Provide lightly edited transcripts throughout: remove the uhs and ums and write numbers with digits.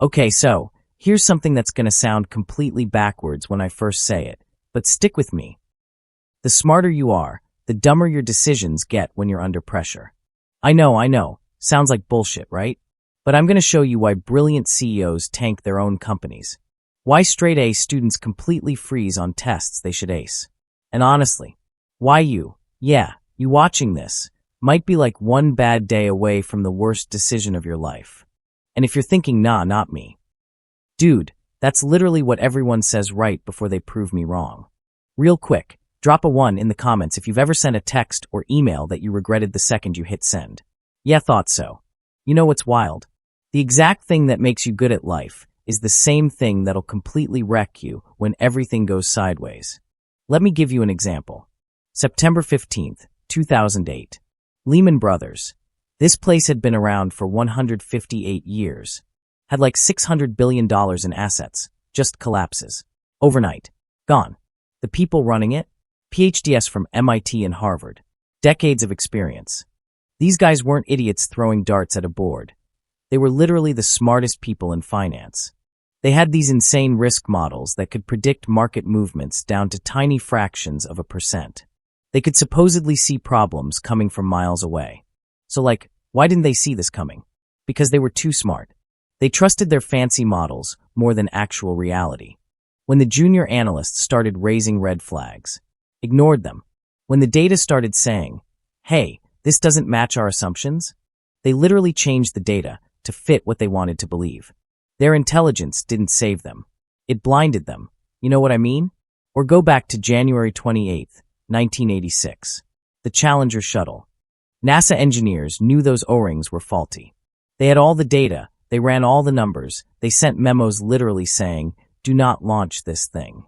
Okay, so here's something that's going to sound completely backwards when I first say it, but stick with me. The smarter you are, the dumber your decisions get when you're under pressure. I know, sounds like bullshit, right? But I'm going to show you why brilliant CEOs tank their own companies. Why straight-A students completely freeze on tests they should ace. And honestly, why you watching this, might be like one bad day away from the worst decision of your life. And if you're thinking, nah, not me. Dude, that's literally what everyone says right before they prove me wrong. Real quick, drop a 1 in the comments if you've ever sent a text or email that you regretted the second you hit send. Yeah, thought so. You know what's wild? The exact thing that makes you good at life is the same thing that'll completely wreck you when everything goes sideways. Let me give you an example. September 15th, 2008. Lehman Brothers. This place had been around for 158 years. Had like $600 billion in assets. Just collapses. Overnight. Gone. The people running it? PhDs from MIT and Harvard. Decades of experience. These guys weren't idiots throwing darts at a board. They were literally the smartest people in finance. They had these insane risk models that could predict market movements down to tiny fractions of a percent. They could supposedly see problems coming from miles away. So why didn't they see this coming? Because they were too smart. They trusted their fancy models more than actual reality. When the junior analysts started raising red flags, ignored them. When the data started saying, hey, this doesn't match our assumptions, they literally changed the data to fit what they wanted to believe. Their intelligence didn't save them. It blinded them. You know what I mean? Or go back to January 28th, 1986. The Challenger shuttle. NASA engineers knew those O-rings were faulty. They had all the data, they ran all the numbers, they sent memos literally saying, do not launch this thing.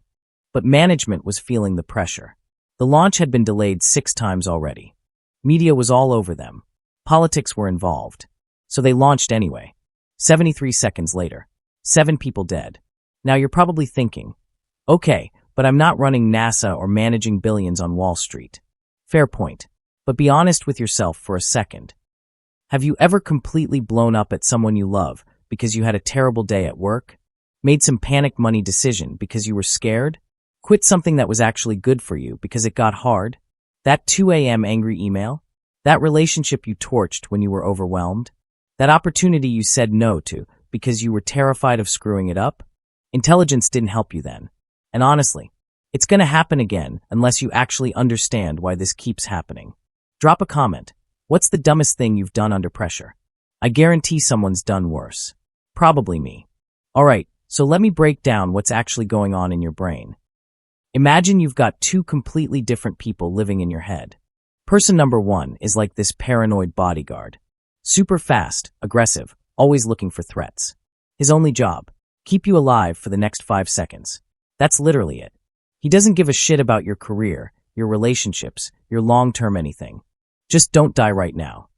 But management was feeling the pressure. The launch had been delayed 6 times already. Media was all over them. Politics were involved. So they launched anyway. 73 seconds later. 7 people dead. Now you're probably thinking, okay, but I'm not running NASA or managing billions on Wall Street. Fair point. But be honest with yourself for a second. Have you ever completely blown up at someone you love because you had a terrible day at work? Made some panic money decision because you were scared? Quit something that was actually good for you because it got hard? That 2 a.m. angry email? That relationship you torched when you were overwhelmed? That opportunity you said no to because you were terrified of screwing it up? Intelligence didn't help you then. And honestly, it's going to happen again unless you actually understand why this keeps happening. Drop a comment. What's the dumbest thing you've done under pressure? I guarantee someone's done worse. Probably me. Alright, so let me break down what's actually going on in your brain. Imagine you've got 2 completely different people living in your head. Person number 1 is like this paranoid bodyguard. Super fast, aggressive, always looking for threats. His only job, keep you alive for the next 5 seconds. That's literally it. He doesn't give a shit about your career, your relationships, your long-term anything. Just don't die right now.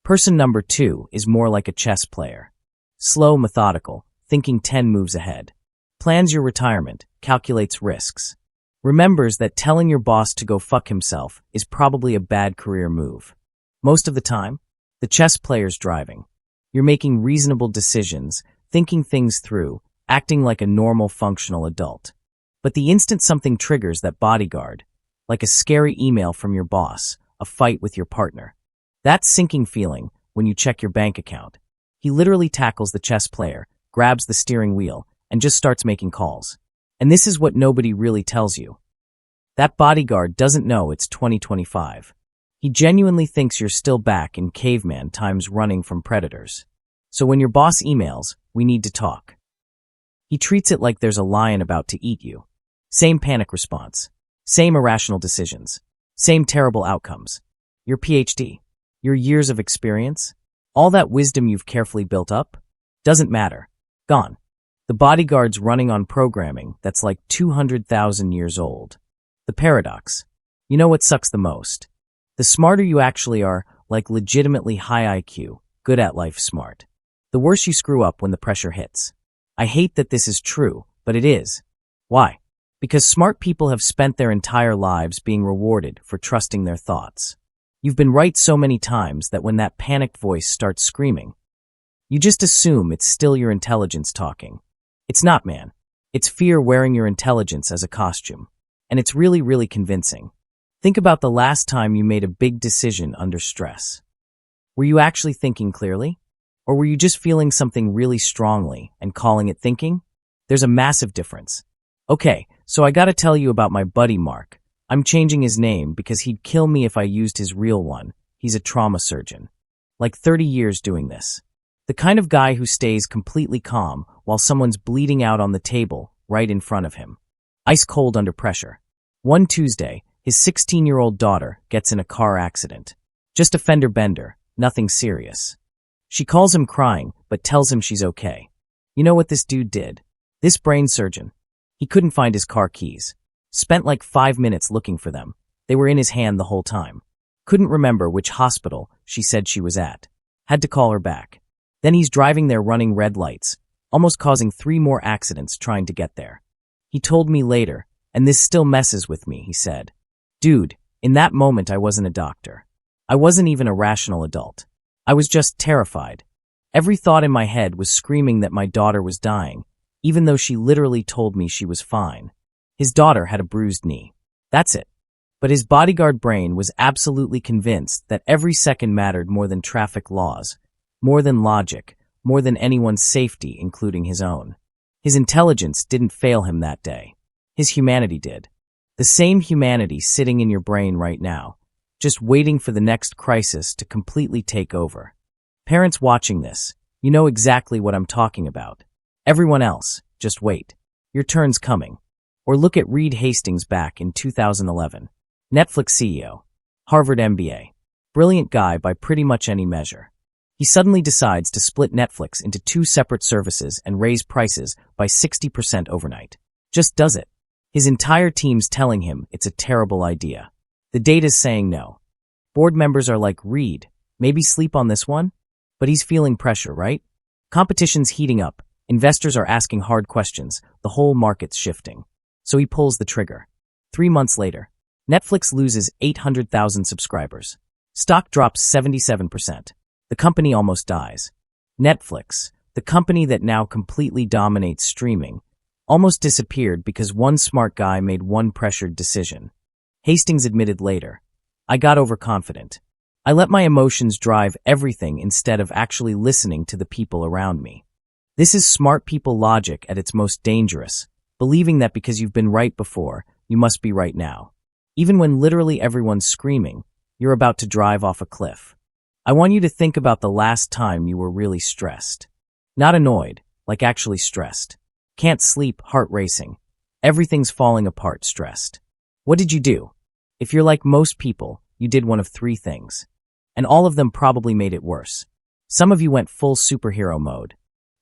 Person number 2 is more like a chess player. Slow, methodical, thinking 10 moves ahead. Plans your retirement, calculates risks. Remembers that telling your boss to go fuck himself is probably a bad career move. Most of the time, the chess player's driving. You're making reasonable decisions, thinking things through, acting like a normal functional adult. But the instant something triggers that bodyguard, like a scary email from your boss, a fight with your partner, that sinking feeling when you check your bank account, he literally tackles the chess player, grabs the steering wheel, and just starts making calls. And this is what nobody really tells you. That bodyguard doesn't know it's 2025. He genuinely thinks you're still back in caveman times running from predators. So when your boss emails, we need to talk. He treats it like there's a lion about to eat you. Same panic response. Same irrational decisions. Same terrible outcomes. Your PhD. Your years of experience. All that wisdom you've carefully built up. Doesn't matter. Gone. The bodyguard's running on programming that's like 200,000 years old. The paradox. You know what sucks the most? The smarter you actually are, like legitimately high IQ, good at life smart. The worse you screw up when the pressure hits. I hate that this is true, but it is. Why? Because smart people have spent their entire lives being rewarded for trusting their thoughts. You've been right so many times that when that panicked voice starts screaming, You just assume it's still your intelligence talking. It's not, man. It's fear wearing your intelligence as a costume. And it's really, really convincing. Think about the last time you made a big decision under stress. Were you actually thinking clearly? Or were you just feeling something really strongly and calling it thinking? There's a massive difference. Okay, so I gotta tell you about my buddy Mark. I'm changing his name because he'd kill me if I used his real one. He's a trauma surgeon. Like 30 years doing this. The kind of guy who stays completely calm while someone's bleeding out on the table right in front of him. Ice cold under pressure. One Tuesday, his 16-year-old daughter gets in a car accident. Just a fender bender, nothing serious. She calls him crying, but tells him she's okay. You know what this dude did? This brain surgeon. He couldn't find his car keys. Spent like 5 minutes looking for them. They were in his hand the whole time. Couldn't remember which hospital she said she was at. Had to call her back. Then he's driving there running red lights, almost causing 3 more accidents trying to get there. He told me later, and this still messes with me, he said. Dude, in that moment I wasn't a doctor. I wasn't even a rational adult. I was just terrified. Every thought in my head was screaming that my daughter was dying, even though she literally told me she was fine. His daughter had a bruised knee. That's it. But his bodyguard brain was absolutely convinced that every second mattered more than traffic laws, more than logic, more than anyone's safety, including his own. His intelligence didn't fail him that day. His humanity did. The same humanity sitting in your brain right now, just waiting for the next crisis to completely take over. Parents watching this, you know exactly what I'm talking about. Everyone else, just wait. Your turn's coming. Or look at Reed Hastings back in 2011. Netflix CEO, Harvard MBA. Brilliant guy by pretty much any measure. He suddenly decides to split Netflix into 2 separate services and raise prices by 60% overnight. Just does it. His entire team's telling him it's a terrible idea. The data's saying no. Board members are like, Reed, maybe sleep on this one? But he's feeling pressure, right? Competition's heating up. Investors are asking hard questions. The whole market's shifting. So he pulls the trigger. 3 months later, Netflix loses 800,000 subscribers. Stock drops 77%. The company almost dies. Netflix, the company that now completely dominates streaming, almost disappeared because one smart guy made one pressured decision. Hastings admitted later, I got overconfident. I let my emotions drive everything instead of actually listening to the people around me. This is smart people logic at its most dangerous, believing that because you've been right before, you must be right now. Even when literally everyone's screaming, you're about to drive off a cliff. I want you to think about the last time you were really stressed. Not annoyed, like actually stressed. Can't sleep, heart racing. Everything's falling apart, stressed. What did you do? If you're like most people, you did one of 3 things. And all of them probably made it worse. Some of you went full superhero mode.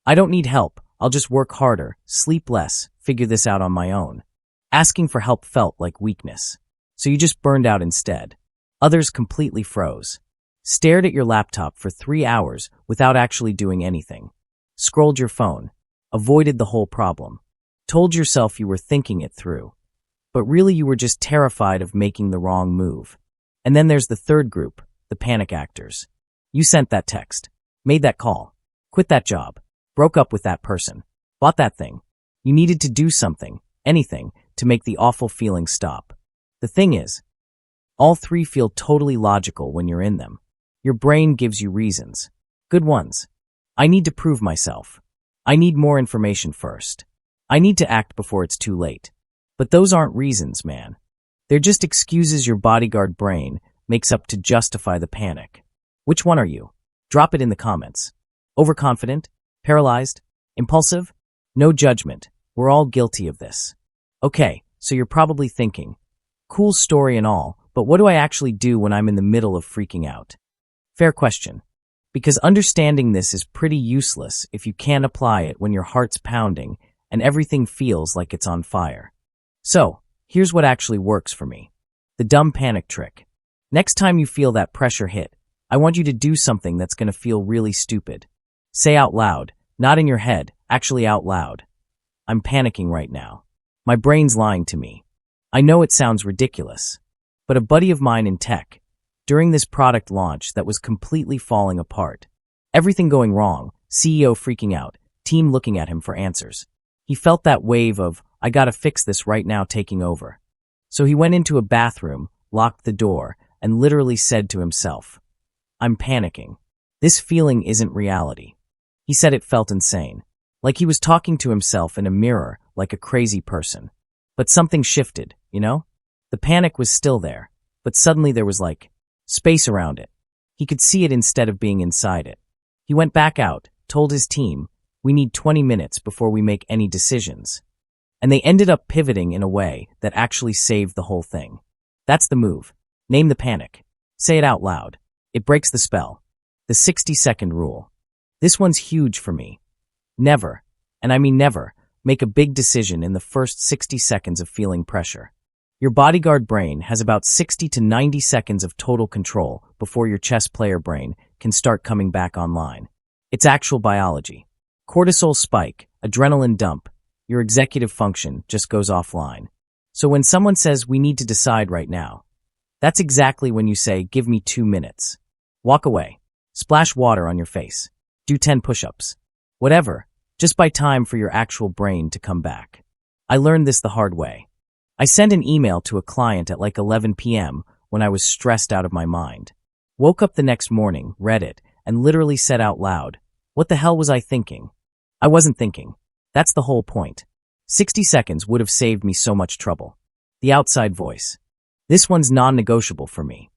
I don't need help, I'll just work harder, sleep less, figure this out on my own. Asking for help felt like weakness. So you just burned out instead. Others completely froze. Stared at your laptop for 3 hours without actually doing anything. Scrolled your phone. Avoided the whole problem. Told yourself you were thinking it through. But really you were just terrified of making the wrong move. And then there's the third group, the panic actors. You sent that text. Made that call. Quit that job. Broke up with that person. Bought that thing. You needed to do something, anything, to make the awful feeling stop. The thing is, all 3 feel totally logical when you're in them. Your brain gives you reasons. Good ones. I need to prove myself. I need more information first. I need to act before it's too late. But those aren't reasons, man. They're just excuses your bodyguard brain makes up to justify the panic. Which one are you? Drop it in the comments. Overconfident? Paralyzed? Impulsive? No judgment. We're all guilty of this. Okay, so you're probably thinking, cool story and all, but what do I actually do when I'm in the middle of freaking out? Fair question. Because understanding this is pretty useless if you can't apply it when your heart's pounding and everything feels like it's on fire. So, here's what actually works for me. The dumb panic trick. Next time you feel that pressure hit, I want you to do something that's going to feel really stupid. Say out loud, not in your head, actually out loud. I'm panicking right now. My brain's lying to me. I know it sounds ridiculous, but a buddy of mine in tech, during this product launch that was completely falling apart, everything going wrong, CEO freaking out, team looking at him for answers. He felt that wave of, I gotta fix this right now taking over. So he went into a bathroom, locked the door, and literally said to himself, I'm panicking. This feeling isn't reality. He said it felt insane. Like he was talking to himself in a mirror, like a crazy person. But something shifted, you know? The panic was still there, but suddenly there was like space around it. He could see it instead of being inside it. He went back out, told his team, we need 20 minutes before we make any decisions. And they ended up pivoting in a way that actually saved the whole thing. That's the move. Name the panic. Say it out loud. It breaks the spell. The 60-second rule. This one's huge for me. Never, and I mean never, make a big decision in the first 60 seconds of feeling pressure. Your bodyguard brain has about 60 to 90 seconds of total control before your chess player brain can start coming back online. It's actual biology. Cortisol spike, adrenaline dump, your executive function just goes offline. So when someone says we need to decide right now, that's exactly when you say, give me 2 minutes. Walk away. Splash water on your face. Do 10 push-ups. Whatever, just buy time for your actual brain to come back. I learned this the hard way. I sent an email to a client at like 11 p.m. when I was stressed out of my mind. Woke up the next morning, read it, and literally said out loud, what the hell was I thinking? I wasn't thinking. That's the whole point. 60 seconds would have saved me so much trouble. The outside voice. This one's non-negotiable for me.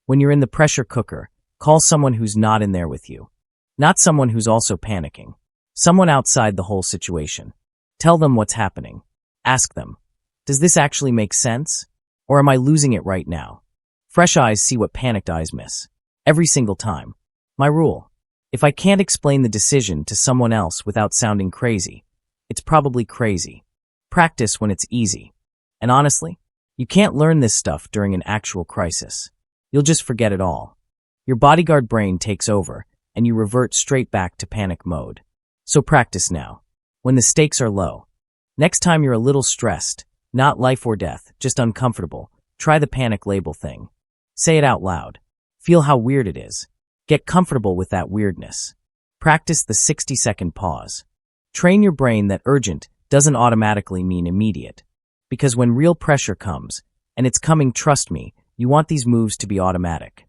When you're in the pressure cooker, call someone who's not in there with you. Not someone who's also panicking. Someone outside the whole situation. Tell them what's happening. Ask them, does this actually make sense? Or am I losing it right now? Fresh eyes see what panicked eyes miss. Every single time. My rule. If I can't explain the decision to someone else without sounding crazy, it's probably crazy. Practice when it's easy. And honestly, you can't learn this stuff during an actual crisis. You'll just forget it all. Your bodyguard brain takes over, and you revert straight back to panic mode. So practice now. When the stakes are low. Next time you're a little stressed, not life or death, just uncomfortable, try the panic label thing. Say it out loud. Feel how weird it is. Get comfortable with that weirdness. Practice the 60-second pause. Train your brain that urgent doesn't automatically mean immediate. Because when real pressure comes, and it's coming, trust me, you want these moves to be automatic.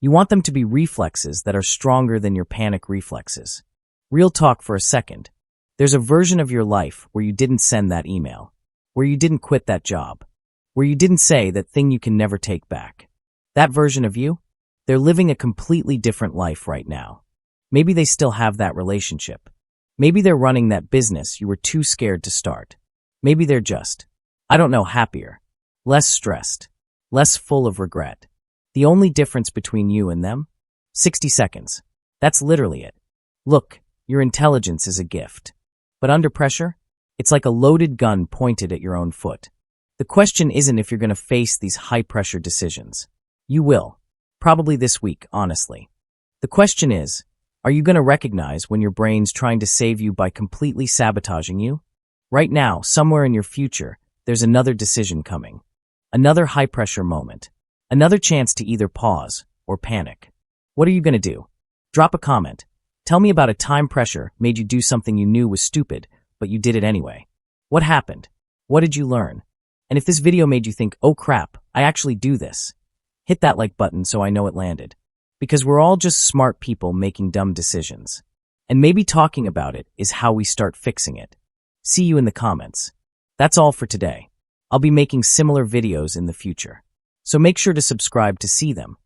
You want them to be reflexes that are stronger than your panic reflexes. Real talk for a second. There's a version of your life where you didn't send that email, where you didn't quit that job, where you didn't say that thing you can never take back. That version of you? They're living a completely different life right now. Maybe they still have that relationship. Maybe they're running that business you were too scared to start. Maybe they're just, I don't know, happier, less stressed, less full of regret. The only difference between you and them? 60 seconds. That's literally it. Look, your intelligence is a gift. But under pressure, it's like a loaded gun pointed at your own foot. The question isn't if you're going to face these high-pressure decisions. You will. Probably this week, honestly. The question is, are you going to recognize when your brain's trying to save you by completely sabotaging you? Right now, somewhere in your future, there's another decision coming. Another high-pressure moment. Another chance to either pause or panic. What are you going to do? Drop a comment. Tell me about a time pressure made you do something you knew was stupid, but you did it anyway. What happened? What did you learn? And if this video made you think, oh crap, I actually do this, hit that like button so I know it landed. Because we're all just smart people making dumb decisions. And maybe talking about it is how we start fixing it. See you in the comments. That's all for today. I'll be making similar videos in the future. So make sure to subscribe to see them.